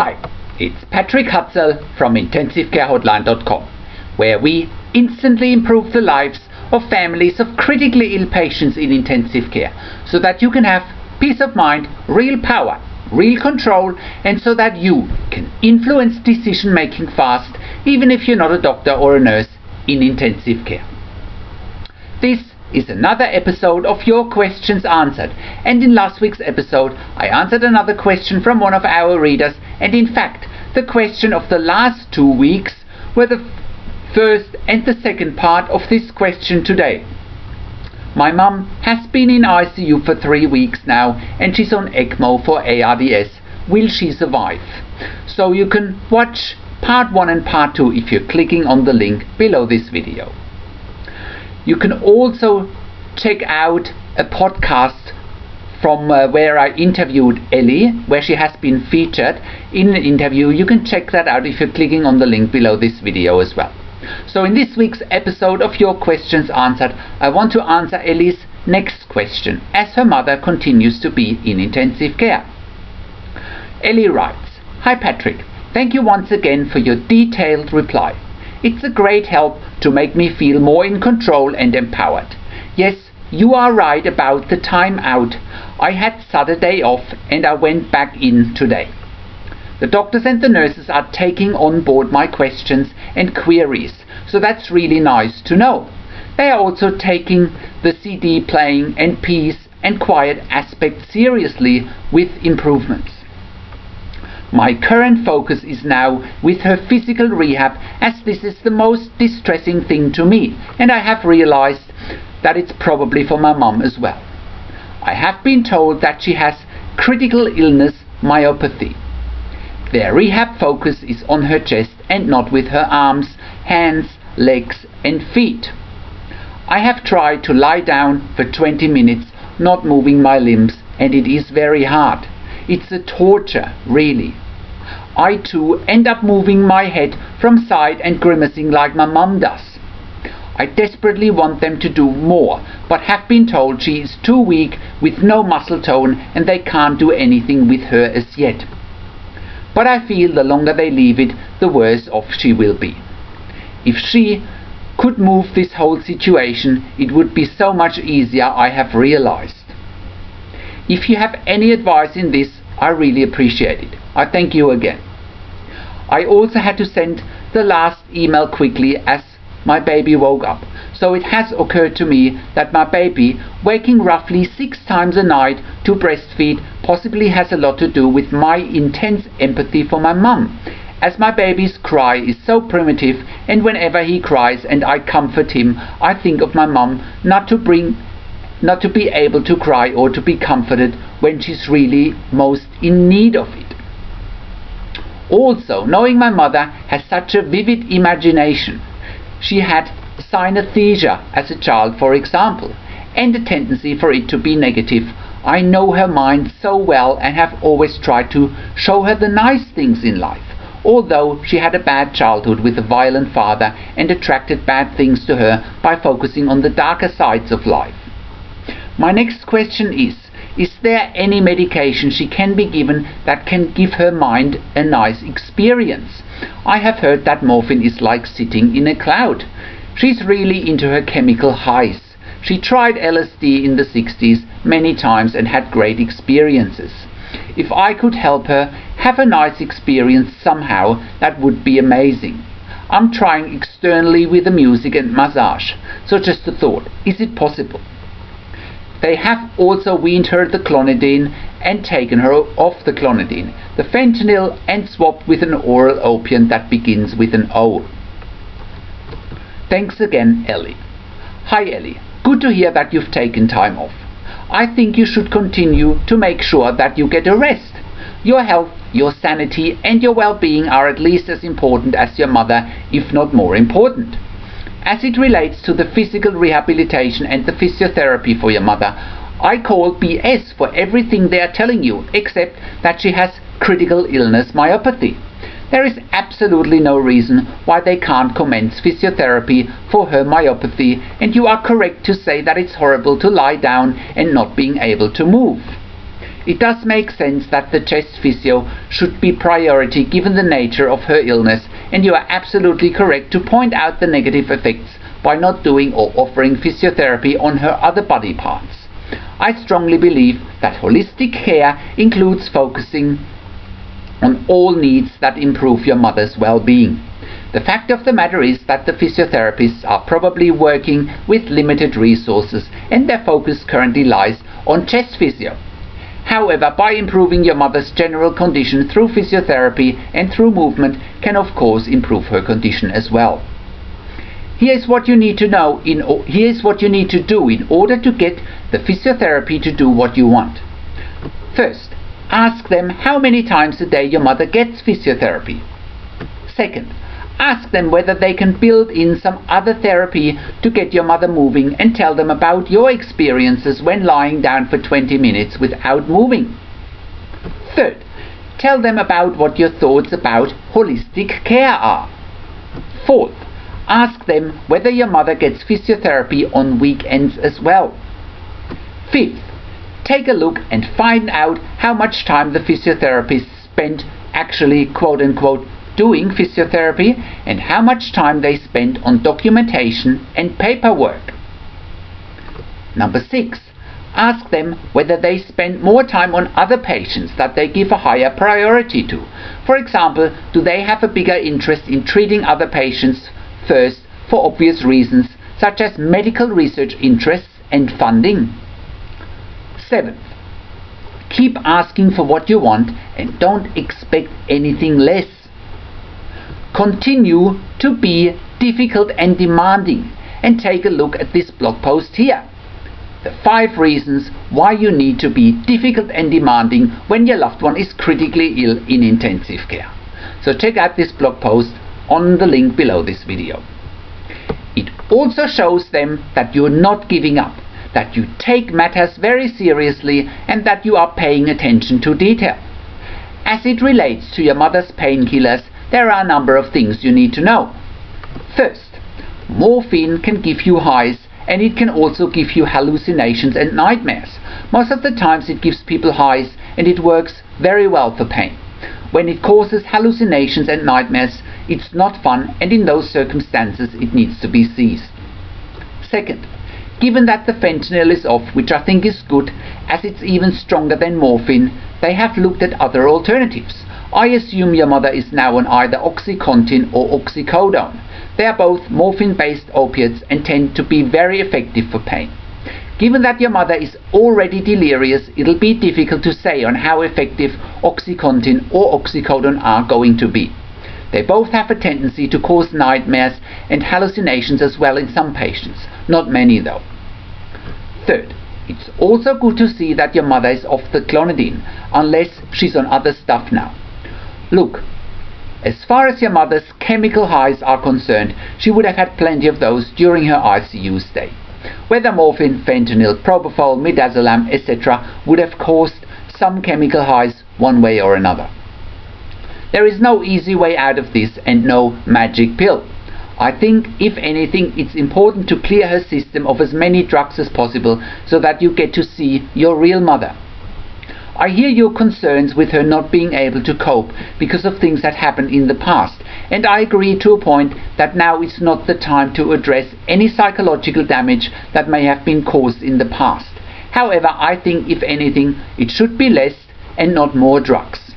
Hi, it's Patrick Hutzel from IntensiveCareHotline.com, where we instantly improve the lives of families of critically ill patients in intensive care, so that you can have peace of mind, real power, real control, and so that you can influence decision making fast, even if you're not a doctor or a nurse in intensive care. This is another episode of Your Questions Answered, and in last week's episode I answered another question from one of our readers, and in fact the question of the last 2 weeks were the first and the second part of this question today. My mum has been in ICU for 3 weeks now, and she's on ECMO for ARDS. Will she survive? So you can watch part 1 and part 2 if you're clicking on the link below this video. You can also check out a podcast from where I interviewed Ellie, where she has been featured in an interview. You can check that out if you're clicking on the link below this video as well. So in this week's episode of Your Questions Answered, I want to answer Ellie's next question, as her mother continues to be in intensive care. Ellie writes, "Hi Patrick, thank you once again for your detailed reply. It's a great help to make me feel more in control and empowered. Yes, you are right about the time out. I had Saturday off and I went back in today. The doctors and the nurses are taking on board my questions and queries, so that's really nice to know. They are also taking the CD playing and peace and quiet aspect seriously with improvements. My current focus is now with her physical rehab, as this is the most distressing thing to me, and I have realized that it's probably for my mum as well. I have been told that she has critical illness myopathy. Their rehab focus is on her chest and not with her arms, hands, legs and feet. I have tried to lie down for 20 minutes, not moving my limbs, and it is very hard. It's a torture, really. I too end up moving my head from side and grimacing like my mum does. I desperately want them to do more, but have been told she is too weak with no muscle tone and they can't do anything with her as yet. But I feel the longer they leave it, the worse off she will be. If she could move this whole situation, it would be so much easier, I have realized. If you have any advice in this, I really appreciate it. I thank you again. I also had to send the last email quickly as my baby woke up. So it has occurred to me that my baby, waking roughly 6 times a night to breastfeed, possibly has a lot to do with my intense empathy for my mum, as my baby's cry is so primitive, and whenever he cries and I comfort him, I think of my mum not to be able to cry or to be comforted when she's really most in need of it. Also, knowing my mother has such a vivid imagination, she had synesthesia as a child, for example, and a tendency for it to be negative. I know her mind so well and have always tried to show her the nice things in life, although she had a bad childhood with a violent father and attracted bad things to her by focusing on the darker sides of life. My next question is there any medication she can be given that can give her mind a nice experience? I have heard that morphine is like sitting in a cloud. She's really into her chemical highs. She tried LSD in the 60s many times and had great experiences. If I could help her have a nice experience somehow, that would be amazing. I'm trying externally with the music and massage. So just a thought, is it possible? They have also weaned her the clonidine and taken her off the clonidine, the fentanyl, and swapped with an oral opiate that begins with an O. Thanks again, Ellie." Hi Ellie, good to hear that you've taken time off. I think you should continue to make sure that you get a rest. Your health, your sanity and your well-being are at least as important as your mother, if not more important. As it relates to the physical rehabilitation and the physiotherapy for your mother, I call BS for everything they are telling you, except that she has critical illness myopathy. There is absolutely no reason why they can't commence physiotherapy for her myopathy, and you are correct to say that it's horrible to lie down and not being able to move. It does make sense that the chest physio should be priority given the nature of her illness, and you are absolutely correct to point out the negative effects by not doing or offering physiotherapy on her other body parts. I strongly believe that holistic care includes focusing on all needs that improve your mother's well-being. The fact of the matter is that the physiotherapists are probably working with limited resources and their focus currently lies on chest physio. However, by improving your mother's general condition through physiotherapy and through movement can of course improve her condition as well. Here's what you need to do in order to get the physiotherapy to do what you want. First, ask them how many times a day your mother gets physiotherapy. Second, ask them whether they can build in some other therapy to get your mother moving, and tell them about your experiences when lying down for 20 minutes without moving. Third, tell them about what your thoughts about holistic care are. Fourth, ask them whether your mother gets physiotherapy on weekends as well. Fifth, take a look and find out how much time the physiotherapists spend actually quote-unquote doing physiotherapy and how much time they spend on documentation and paperwork. Number 6. Ask them whether they spend more time on other patients that they give a higher priority to. For example, do they have a bigger interest in treating other patients first for obvious reasons such as medical research interests and funding? 7. Keep asking for what you want and don't expect anything less. Continue to be difficult and demanding, and take a look at this blog post here. The 5 reasons why you need to be difficult and demanding when your loved one is critically ill in intensive care. So check out this blog post on the link below this video. It also shows them that you're not giving up, that you take matters very seriously, and that you are paying attention to detail. As it relates to your mother's painkillers, there are a number of things you need to know. First, morphine can give you highs, and it can also give you hallucinations and nightmares. Most of the times it gives people highs and it works very well for pain. When it causes hallucinations and nightmares, it's not fun, and in those circumstances it needs to be ceased. Second, given that the fentanyl is off, which I think is good as it's even stronger than morphine, they have looked at other alternatives. I assume your mother is now on either OxyContin or oxycodone. They are both morphine-based opiates and tend to be very effective for pain. Given that your mother is already delirious, it'll be difficult to say on how effective OxyContin or oxycodone are going to be. They both have a tendency to cause nightmares and hallucinations as well in some patients, not many though. Third, it's also good to see that your mother is off the clonidine, unless she's on other stuff now. Look, as far as your mother's chemical highs are concerned, she would have had plenty of those during her ICU stay. Whether morphine, fentanyl, propofol, midazolam, etc. would have caused some chemical highs one way or another. There is no easy way out of this and no magic pill. I think, if anything, it's important to clear her system of as many drugs as possible so that you get to see your real mother. I hear your concerns with her not being able to cope because of things that happened in the past, and I agree to a point that now is not the time to address any psychological damage that may have been caused in the past. However, I think, if anything, it should be less and not more drugs.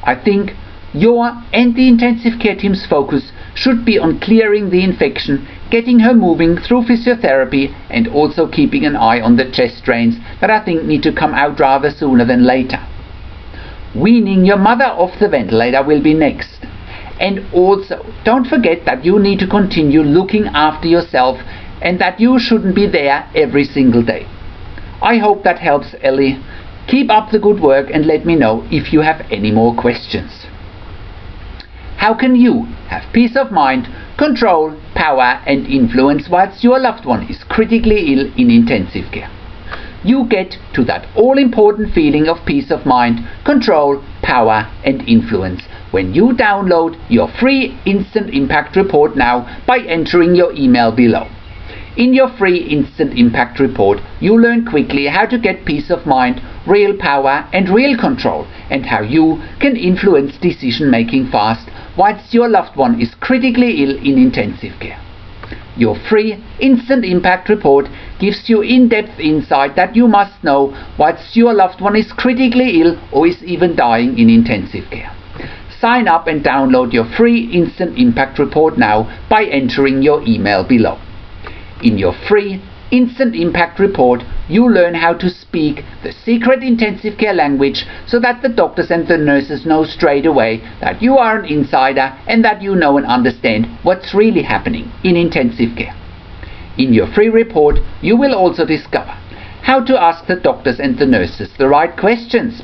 I think your and the intensive care team's focus should be on clearing the infection, getting her moving through physiotherapy, and also keeping an eye on the chest drains that I think need to come out rather sooner than later. Weaning your mother off the ventilator will be next. And also, don't forget that you need to continue looking after yourself and that you shouldn't be there every single day. I hope that helps, Ellie. Keep up the good work and let me know if you have any more questions. How can you have peace of mind, control, power and influence whilst your loved one is critically ill in intensive care? You get to that all-important feeling of peace of mind, control, power and influence when you download your free Instant Impact Report now by entering your email below. In your free instant impact report, you learn quickly how to get peace of mind, real power and real control, and how you can influence decision making fast whilst your loved one is critically ill in intensive care. Your free instant impact report gives you in-depth insight that you must know whilst your loved one is critically ill or is even dying in intensive care. Sign up and download your free instant impact report now by entering your email below. In your free instant impact report, you learn how to speak the secret intensive care language so that the doctors and the nurses know straight away that you are an insider and that you know and understand what's really happening in intensive care. In your free report, you will also discover how to ask the doctors and the nurses the right questions.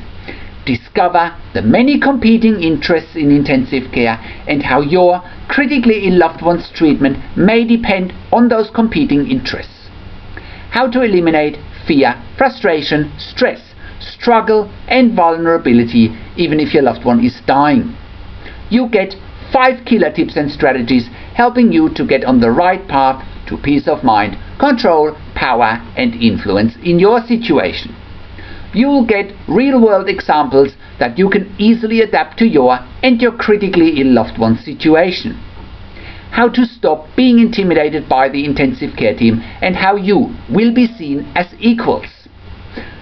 Discover the many competing interests in intensive care and how your critically ill loved one's treatment may depend on those competing interests. How to eliminate fear, frustration, stress, struggle and vulnerability even if your loved one is dying. You get 5 killer tips and strategies helping you to get on the right path to peace of mind, control, power and influence in your situation. You will get real-world examples that you can easily adapt to your and your critically ill loved one's situation. How to stop being intimidated by the intensive care team and how you will be seen as equals.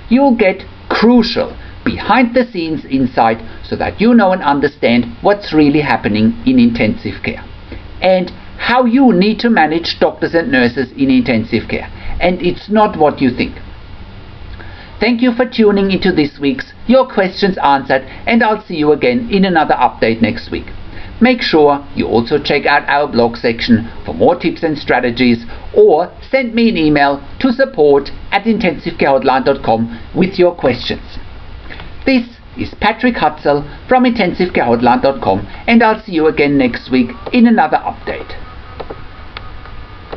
You will get crucial behind-the-scenes insight so that you know and understand what's really happening in intensive care and how you need to manage doctors and nurses in intensive care, and it's not what you think. Thank you for tuning into this week's Your Questions Answered, and I'll see you again in another update next week. Make sure you also check out our blog section for more tips and strategies, or send me an email to support@intensivecarehotline.com with your questions. This is Patrick Hutzel from intensivecarehotline.com, and I'll see you again next week in another update.